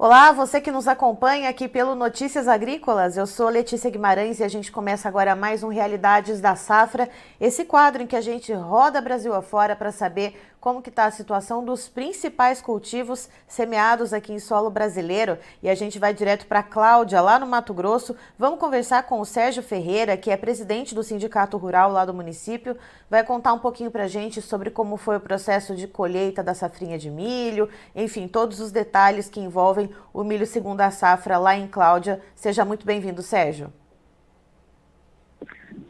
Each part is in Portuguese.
Olá, você que nos acompanha aqui pelo Notícias Agrícolas. Eu sou Letícia Guimarães e a gente começa agora mais um Realidades da Safra, esse quadro em que a gente roda Brasil afora para saber como que está a situação dos principais cultivos semeados aqui em solo brasileiro. E a gente vai direto para a Cláudia, lá no Mato Grosso. Vamos conversar com o Sérgio Ferreira, que é presidente do Sindicato Rural lá do município. Vai contar um pouquinho para a gente sobre como foi o processo de colheita da safrinha de milho, enfim, todos os detalhes que envolvem o milho segunda safra lá em Cláudia. Seja muito bem-vindo, Sérgio.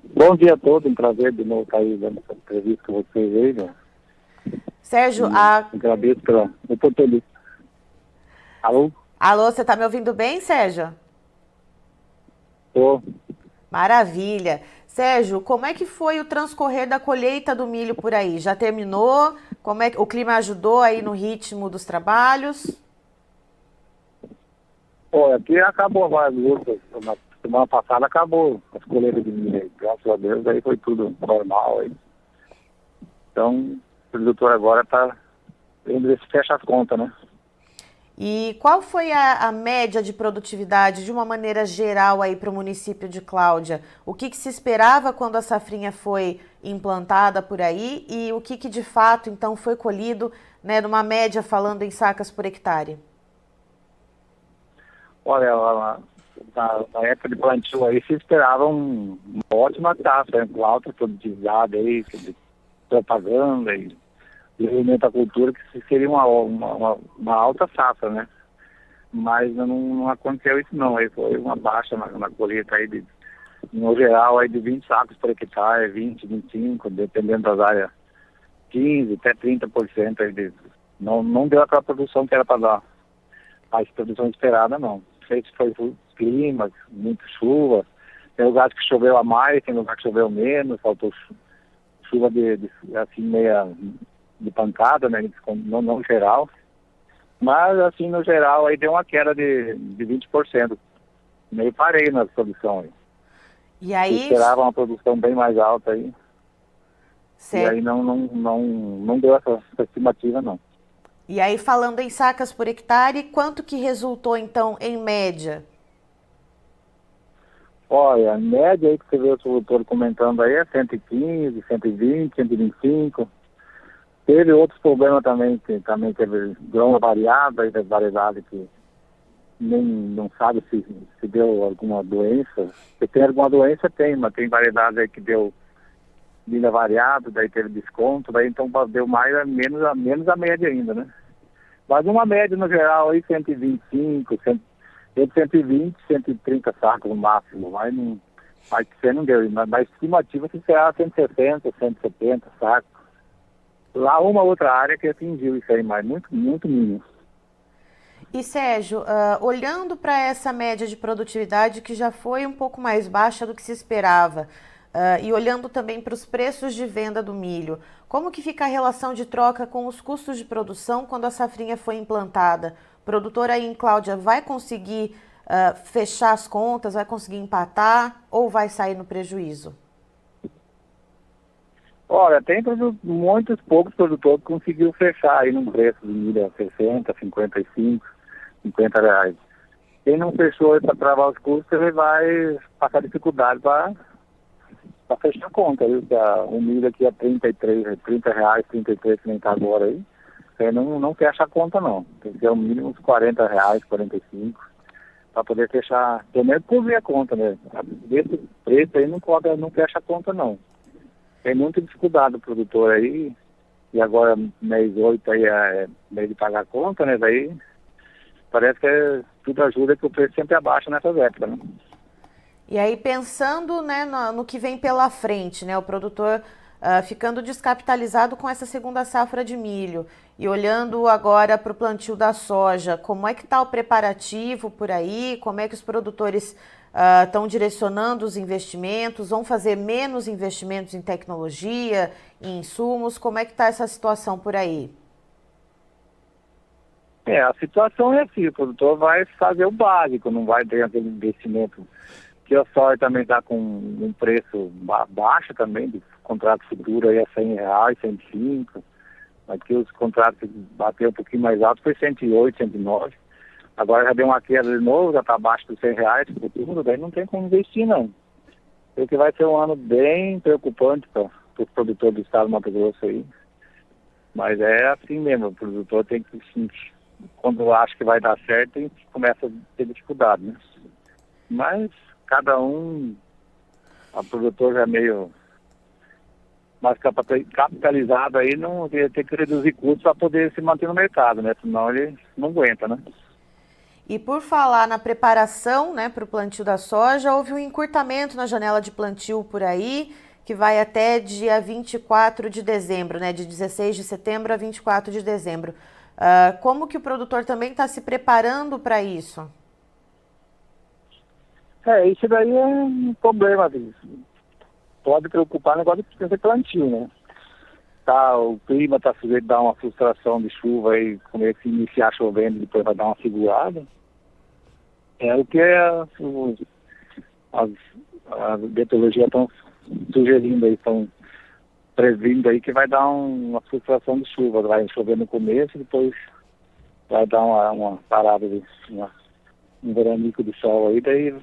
Bom dia a todos, um prazer de novo estar aí dando essa entrevista com vocês aí, né? Sérgio, Agradeço pela oportunidade. Alô? Alô, você está me ouvindo bem, Sérgio? Tô. Maravilha. Sérgio, como é que foi o transcorrer da colheita do milho por aí? Já terminou? Como é que o clima ajudou aí no ritmo dos trabalhos? Pô, aqui acabou várias lutas. Na semana passada acabou as colheitas de milho aí. Graças a Deus, aí foi tudo normal aí. Então, o produtor agora está vendo ver se fecha as contas, né? E qual foi a média de produtividade de uma maneira geral aí para o município de Cláudia? O que se esperava quando a safrinha foi implantada por aí e o que de fato então foi colhido, né, numa média falando em sacas por hectare? Olha, na época de plantio aí se esperava uma ótima safra, né? Com alta produtividade aí, de propaganda e desenvolvimento da cultura, que seria uma alta safra, né? Mas não aconteceu isso não, aí foi uma baixa na colheita aí, no geral, aí de 20 sacos por hectare, 20, 25, dependendo das áreas, 15 até 30% aí não deu aquela produção que era para dar, a produção esperada não. Não sei se foi clima, muita chuva, tem lugares que choveu a mais, tem lugares que choveu menos, faltou chuva assim meia de pancada, né, não geral, mas assim no geral aí deu uma queda de 20%, meio pareio na produção aí. E aí, se esperava uma produção bem mais alta aí, certo. E aí não deu essa estimativa não. E aí falando em sacas por hectare, quanto que resultou então em média? Olha, a média aí que você vê o produtor comentando aí é 115, 120, 125. Teve outros problemas também, que também teve grão variado, aí da variedade que não sabe se deu alguma doença. Se tem alguma doença, tem, mas tem variedade aí que deu milha variado, daí teve desconto, daí então deu menos a média ainda, né? Mas uma média no geral aí, 125, entre 120 e 130 sacos no máximo, mas você não deu. Na estimativa se será 160, 170 sacos. Lá uma outra área que atingiu isso aí, mas muito mínimo. E Sérgio, olhando para essa média de produtividade que já foi um pouco mais baixa do que se esperava, e olhando também para os preços de venda do milho, como que fica a relação de troca com os custos de produção quando a safrinha foi implantada? O produtor aí em Cláudia vai conseguir fechar as contas, vai conseguir empatar ou vai sair no prejuízo? Olha, tem muitos poucos produtores que conseguiram fechar aí num preço de milho a 60, 55, 50 reais. Quem não fechou para travar os custos, ele vai passar dificuldade para fechar a conta, viu? Que o milho aqui é 30 reais, 33 que nem está agora aí. Você não fecha a conta não. Tem que ser o mínimo uns 40 reais, 45, para poder fechar, pelo menos cobrir a conta, né? Desse preço aí não fecha a conta não. Tem muita dificuldade do produtor aí, e agora mês 8 aí é mês de pagar a conta, né? Daí parece que tudo ajuda que o preço sempre abaixa nessas épocas, né? E aí pensando, né, no que vem pela frente, né, o produtor ficando descapitalizado com essa segunda safra de milho e olhando agora para o plantio da soja, como é que está o preparativo por aí? Como é que os produtores estão direcionando os investimentos? Vão fazer menos investimentos em tecnologia, em insumos? Como é que está essa situação por aí? A situação é assim, o produtor vai fazer o básico, não vai ter aquele investimento, que a soja também está com um preço baixo também, de contrato futuro aí a 100 reais, 105, aqui os contratos que bateu um pouquinho mais alto foi 108, 109, Agora já deu uma queda de novo, já está abaixo dos R$ 100 por tudo, daí não tem como investir não. Eu que vai ser um ano bem preocupante para os produtores do estado do Mato Grosso aí. Mas é assim mesmo, o produtor tem que, assim, quando acha que vai dar certo, começa a ter dificuldade, né? Mas cada um, a produtor já é meio mais capitalizado aí, não ia ter que reduzir custos para poder se manter no mercado, né? Senão ele não aguenta, né? E por falar na preparação, né, para o plantio da soja, houve um encurtamento na janela de plantio por aí, que vai até dia 24 de dezembro, né, de 16 de setembro a 24 de dezembro. Como que o produtor também está se preparando para isso? Isso daí é um problema. Pode preocupar o negócio de plantio, né? O clima está sujeito a dar uma frustração de chuva aí, começa a iniciar chovendo e depois vai dar uma segurada. É o que as meteorologias estão sugerindo aí, estão previndo aí que vai dar uma frustração de chuva. Vai chover no começo e depois vai dar uma parada, um veranico de sol aí, daí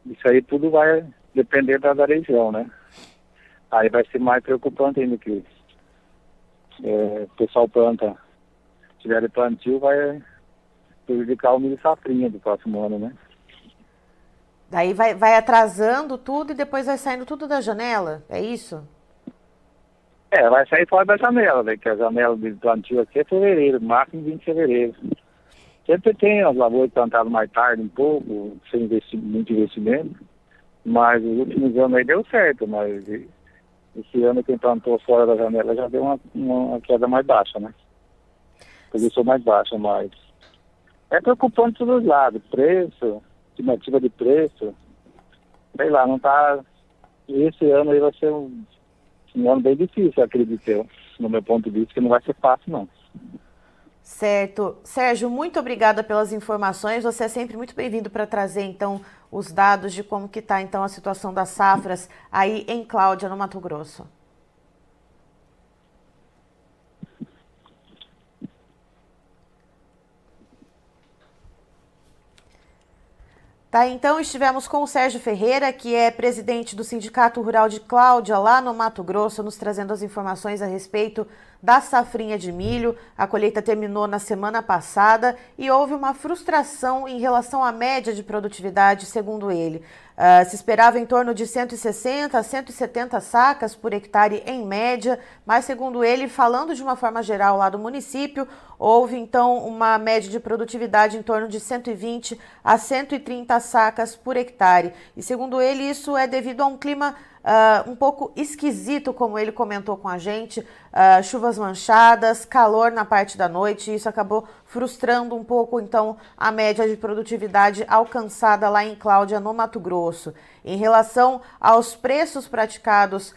isso aí tudo vai depender da região, né? Aí vai ser mais preocupante ainda que o pessoal planta, se tiver de plantio, vai prejudicar o milho safrinha do próximo ano, né? Daí vai atrasando tudo e depois vai saindo tudo da janela, é isso? Vai sair fora da janela, né? Que a janela de plantio aqui é fevereiro, máximo 20 de fevereiro. Sempre tem as lavouras plantadas mais tarde um pouco, sem muito investimento, mas os últimos anos aí deu certo, mas esse ano quem plantou fora da janela já deu uma queda mais baixa, né? Posição mais baixa, mas é preocupante de todos os lados, preço, estimativa de preço, sei lá, não tá. Esse ano aí vai ser um ano bem difícil, acredito eu, no meu ponto de vista, que não vai ser fácil, não. Certo. Sérgio, muito obrigada pelas informações. Você é sempre muito bem-vindo para trazer, então, os dados de como que está, então, a situação das safras aí em Cláudia, no Mato Grosso. Tá, então estivemos com o Sérgio Ferreira, que é presidente do Sindicato Rural de Cláudia, lá no Mato Grosso, nos trazendo as informações a respeito da safrinha de milho. A colheita terminou na semana passada e houve uma frustração em relação à média de produtividade, segundo ele. Se esperava em torno de 160 a 170 sacas por hectare em média, mas segundo ele, falando de uma forma geral lá do município, houve então uma média de produtividade em torno de 120 a 130 sacas por hectare. E segundo ele, isso é devido a um clima um pouco esquisito, como ele comentou com a gente, chuvas manchadas, calor na parte da noite, e isso acabou frustrando um pouco, então, a média de produtividade alcançada lá em Cláudia, no Mato Grosso. Em relação aos preços praticados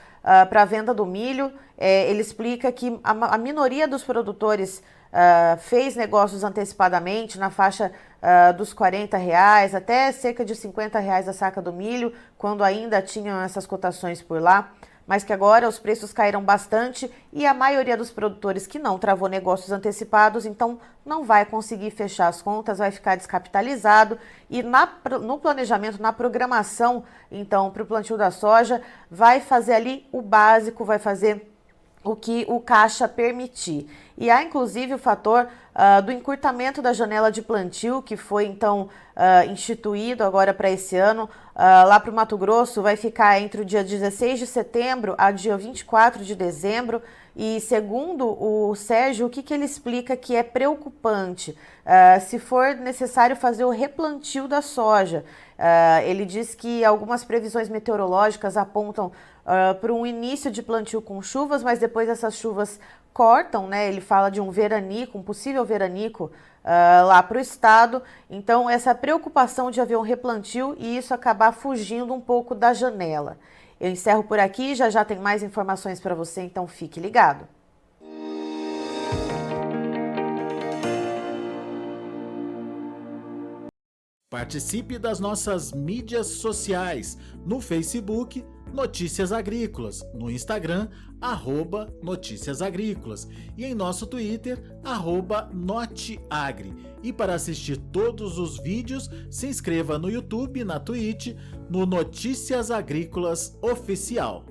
para a venda do milho, ele explica que a minoria dos produtores fez negócios antecipadamente na faixa dos R$ 40 até cerca de R$ 50 a saca do milho, quando ainda tinham essas cotações por lá, mas que agora os preços caíram bastante e a maioria dos produtores que não travou negócios antecipados, então não vai conseguir fechar as contas, vai ficar descapitalizado e no planejamento, na programação, então, para o plantio da soja, vai fazer ali o básico, vai fazer o que o caixa permitir. E há inclusive o fator do encurtamento da janela de plantio, que foi então instituído agora para esse ano. Lá para o Mato Grosso vai ficar entre o dia 16 de setembro a dia 24 de dezembro. E segundo o Sérgio, o que ele explica que é preocupante? Se for necessário fazer o replantio da soja. Ele diz que algumas previsões meteorológicas apontam para um início de plantio com chuvas, mas depois essas chuvas cortam, né? Ele fala de um veranico, um possível veranico lá para o estado. Então, essa preocupação de haver um replantio e isso acabar fugindo um pouco da janela. Eu encerro por aqui, já já tem mais informações para você, então fique ligado. Participe das nossas mídias sociais, no Facebook, Notícias Agrícolas, no Instagram, @Notícias Agrícolas e em nosso Twitter, @Noteagri. E para assistir todos os vídeos, se inscreva no YouTube, na Twitch, no Notícias Agrícolas Oficial.